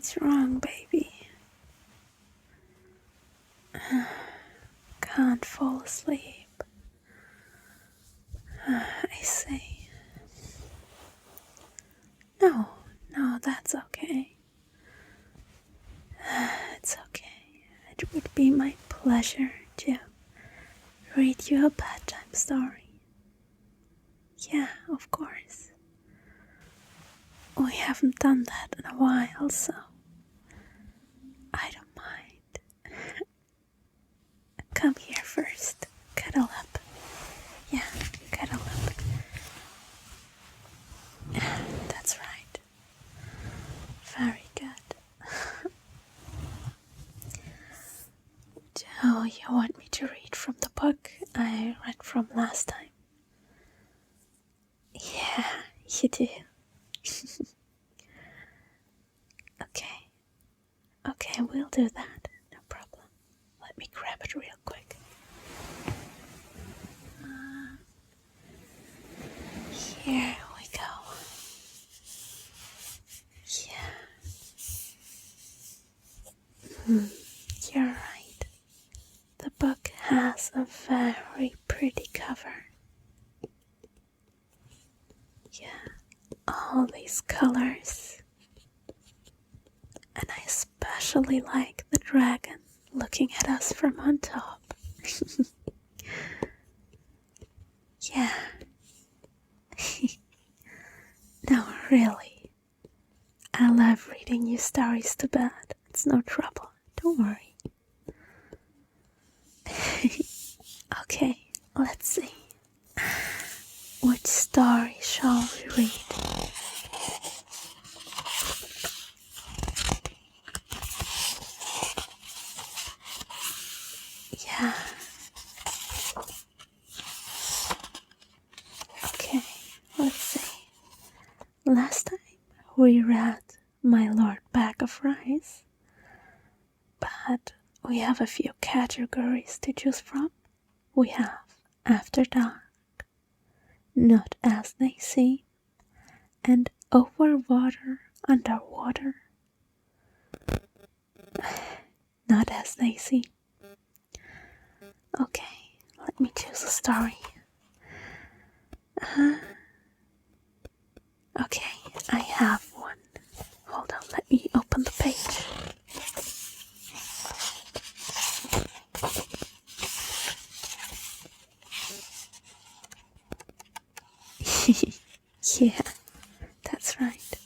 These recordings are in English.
What's wrong, baby? Can't fall asleep. I see. No, that's okay. It's okay. It would be my pleasure to read you a bedtime story. Yeah, of course. We haven't done that in a while, so I don't mind. Come here first. Cuddle up. Yeah, cuddle up. That's right. Very good. So you want me to read from the book I read from last time? Yeah, you do. Okay, we'll do that. No problem. Let me grab it real quick. Here we go. Yeah. You're right. The book has a very pretty cover. Yeah, all these colors. And I especially like the dragon looking at us from on top. Yeah. No, really. I love reading you stories to bed. It's no trouble. Don't worry. Okay, let's see. Which story shall we read? Yeah. Okay, let's see. Last time we read My Lord Bag of Rice, but we have a few categories to choose from. We have After Dark, Not As They Seem, and Over Water, Underwater. Not As They Seem. Okay, let me choose a story. Okay, I have one. Hold on, let me open the page. Yeah, that's right.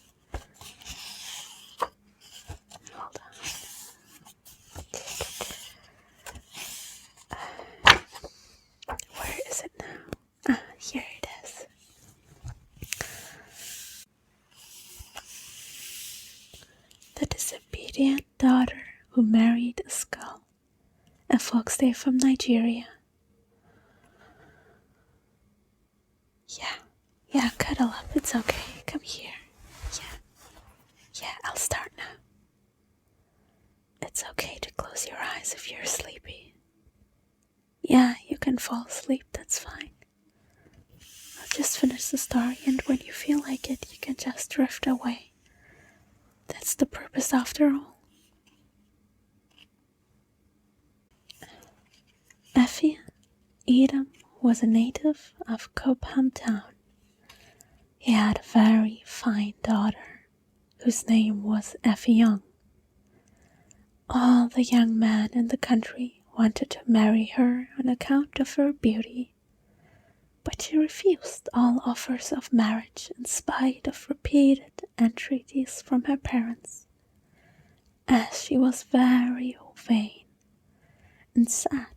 Hold on. Where is it now? Here it is. The disobedient daughter who married a skull. A folktale from Nigeria. Yeah, cuddle up. It's okay. Come here. Yeah, I'll start now. It's okay to close your eyes if you're sleepy. Yeah, you can fall asleep. That's fine. I'll just finish the story, and when you feel like it, you can just drift away. That's the purpose after all. Effie Edom was a native of Cobham Town. He had a very fine daughter, whose name was Effie Young. All the young men in the country wanted to marry her on account of her beauty, but she refused all offers of marriage in spite of repeated entreaties from her parents, as she was very vain, and said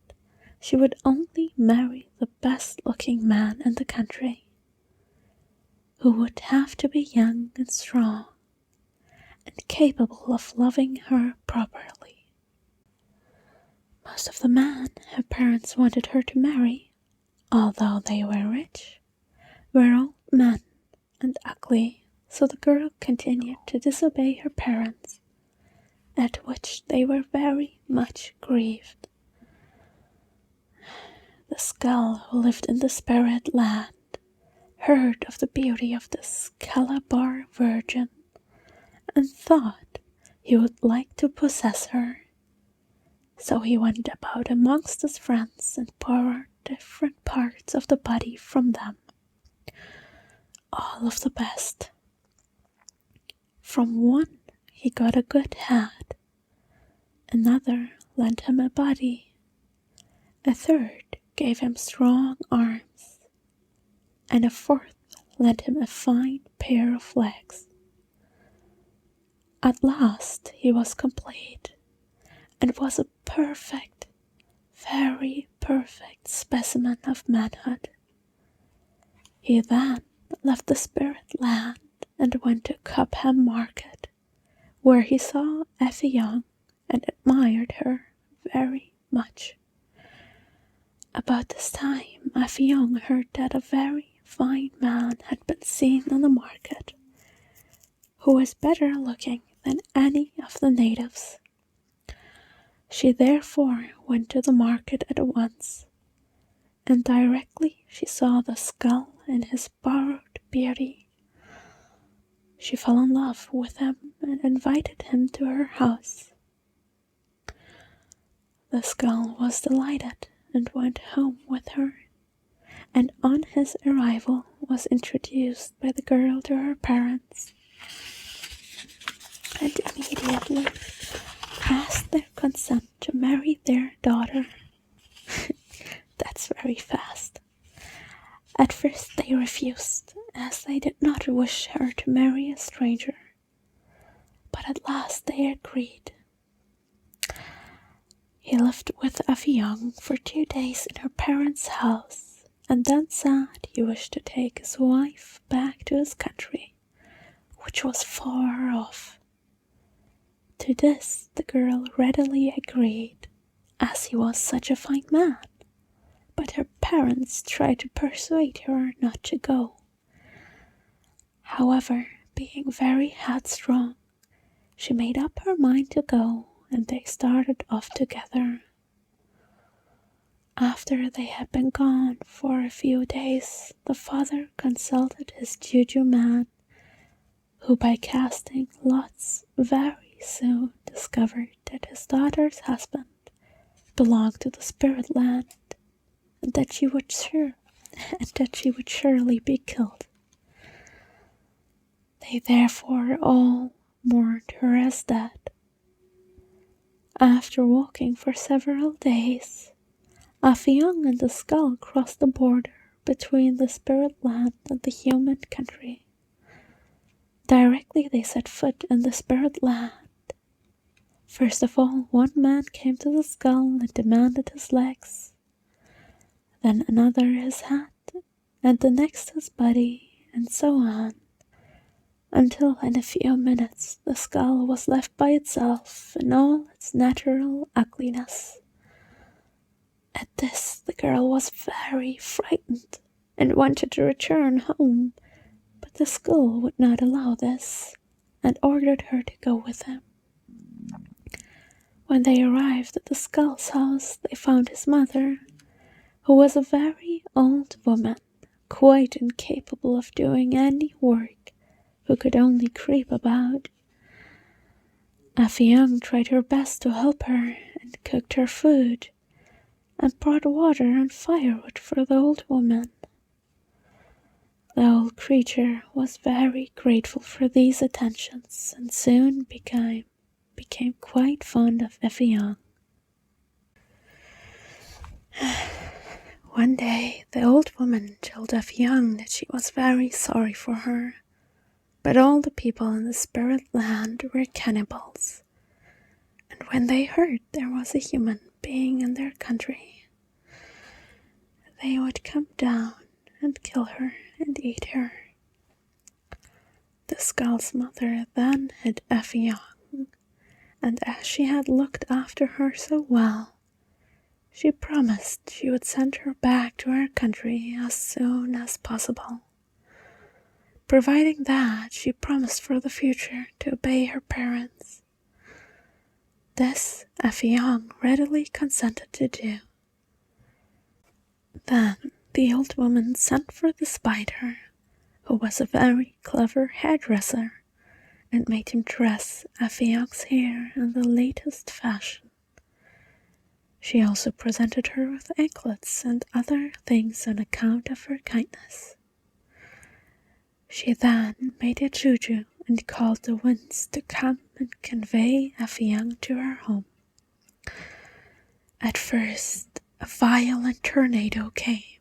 she would only marry the best-looking man in the country, who would have to be young and strong, and capable of loving her properly. Most of the men her parents wanted her to marry, although they were rich, were old men and ugly, so the girl continued to disobey her parents, at which they were very much grieved. The skull who lived in the spirit land heard of the beauty of this Calabar virgin, and thought He would like to possess her. So he went about amongst his friends and borrowed different parts of the body from them, all of the best. From one he got a good head, another lent him a body, a third gave him strong arms, and a fourth lent him a fine pair of legs. At last he was complete, and was a perfect, very perfect specimen of manhood. He then left the spirit land and went to Cobham Market, where he saw Effie Young and admired her very much. About this time Effie Young heard that a very fine man had been seen on the market, who was better looking than any of the natives. She therefore went to the market at once, and directly she saw the skull in his borrowed beauty, she fell in love with him and invited him to her house. The skull was delighted and went home with her, and on his arrival was introduced by the girl to her parents, and immediately asked their consent to marry their daughter. That's very fast. At first they refused, as they did not wish her to marry a stranger, but at last they agreed. He lived with Effie Young for 2 days in her parents' house, and then said he wished to take his wife back to his country, which was far off. To this the girl readily agreed, as he was such a fine man, but her parents tried to persuade her not to go. However, being very headstrong, she made up her mind to go, and they started off together. After they had been gone for a few days, the father consulted his juju man, who by casting lots very soon discovered that his daughter's husband belonged to the spirit land, and that she would surely be killed. They therefore all mourned her as dead. After walking for several days, Effie Young and the skull crossed the border between the spirit land and the human country. Directly they set foot in the spirit land, first of all one man came to the skull and demanded his legs, then another his head, and the next his body, and so on, until in a few minutes the skull was left by itself in all its natural ugliness. At this the girl was very frightened and wanted to return home, but the skull would not allow this, and ordered her to go with him. When they arrived at the skull's house, they found his mother, who was a very old woman, quite incapable of doing any work, who could only creep about. Effie Young tried her best to help her, and cooked her food, and brought water and firewood for the old woman. The old creature was very grateful for these attentions, and soon became quite fond of Effie Young. One day the old woman told Effie Young that she was very sorry for her, but all the people in the spirit land were cannibals, and when they heard there was a human being in their country, they would come down and kill her and eat her. The skull's mother then hid Effie Young, and as she had looked after her so well, she promised she would send her back to her country as soon as possible, providing that she promised for the future to obey her parents. This Effie Young readily consented to do. Then the old woman sent for the spider, who was a very clever hairdresser, and made him dress Affianc's hair in the latest fashion. She also presented her with anklets and other things on account of her kindness. She then made a juju and called the winds to come and convey Affiang to her home. At first, a violent tornado came,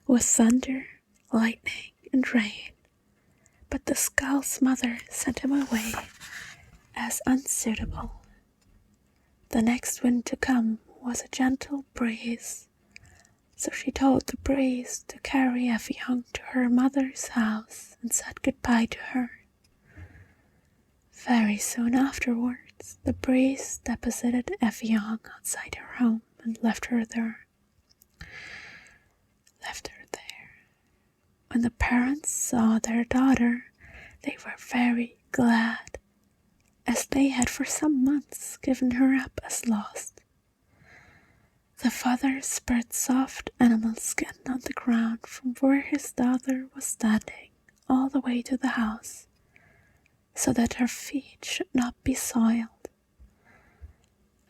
with thunder, lightning, and rain, but the skull's mother sent him away as unsuitable. The next wind to come was a gentle breeze, so she told the breeze to carry Affiang to her mother's house and said goodbye to her. Very soon afterwards, the breeze deposited Affiang outside her home and left her there. When the parents saw their daughter, they were very glad, as they had for some months given her up as lost. The father spread soft animal skin on the ground from where his daughter was standing all the way to the house, so that her feet should not be soiled.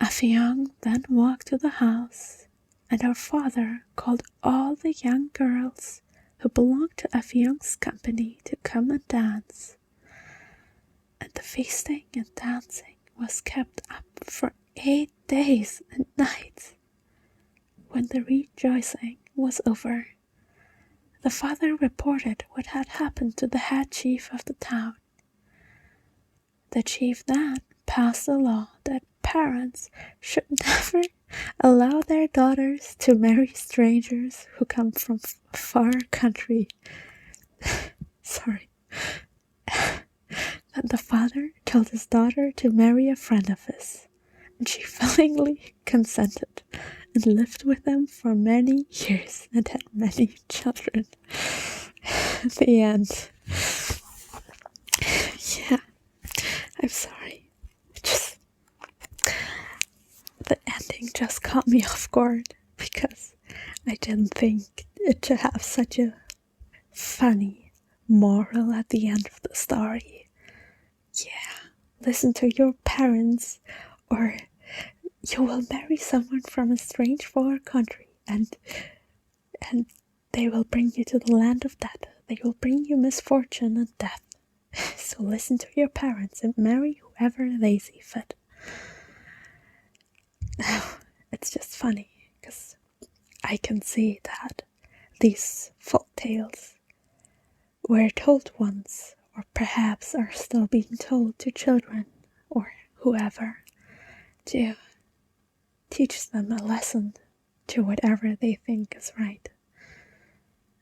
Affiang then walked to the house, and her father called all the young girls who belonged to Affiang's company to come and dance. And the feasting and dancing was kept up for 8 days and nights. When the rejoicing was over, the father reported what had happened to the head chief of the town. The chief then passed a law that parents should never allow their daughters to marry strangers who come from a far country. Then the father told his daughter to marry a friend of his, and she willingly consented and lived with him for many years and had many children. The end. Yeah, I'm sorry. The ending just caught me off guard because I didn't think it to have such a funny moral at the end of the story. Yeah, listen to your parents, or you will marry someone from a strange far country, and they will bring you to the land of death. They will bring you misfortune and death. So listen to your parents and marry whoever they see fit. It's just funny because I can see that these folk tales were told once, or perhaps are still being told to children or whoever, to teach them a lesson to whatever they think is right.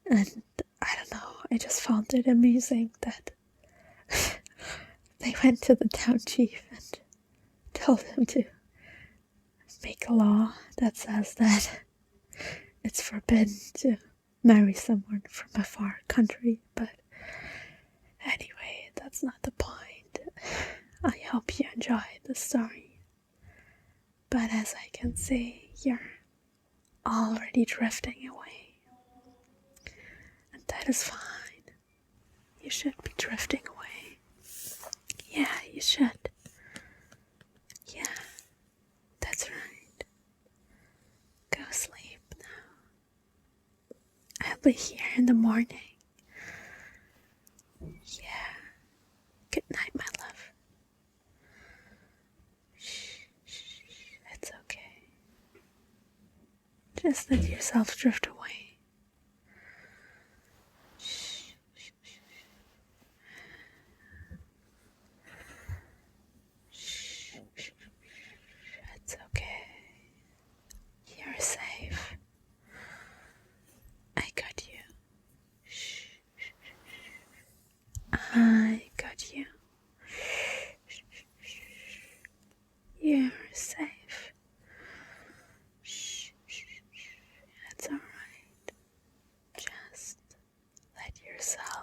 And I don't know, I just found it amusing that they went to the town chief and told him to make a law that says that it's forbidden to marry someone from a far country. But anyway, that's not the point. I hope you enjoyed the story. But as I can see, you're already drifting away. And that is fine. You should be drifting away. Yeah, you should. Yeah, that's right. Go sleep now. I'll be here in the morning. Yeah. Good night, my love. Shh, it's okay. Just let yourself drift away. Shh. It's okay. You're safe. I got you. I got you. You're safe. It's alright. Just let yourself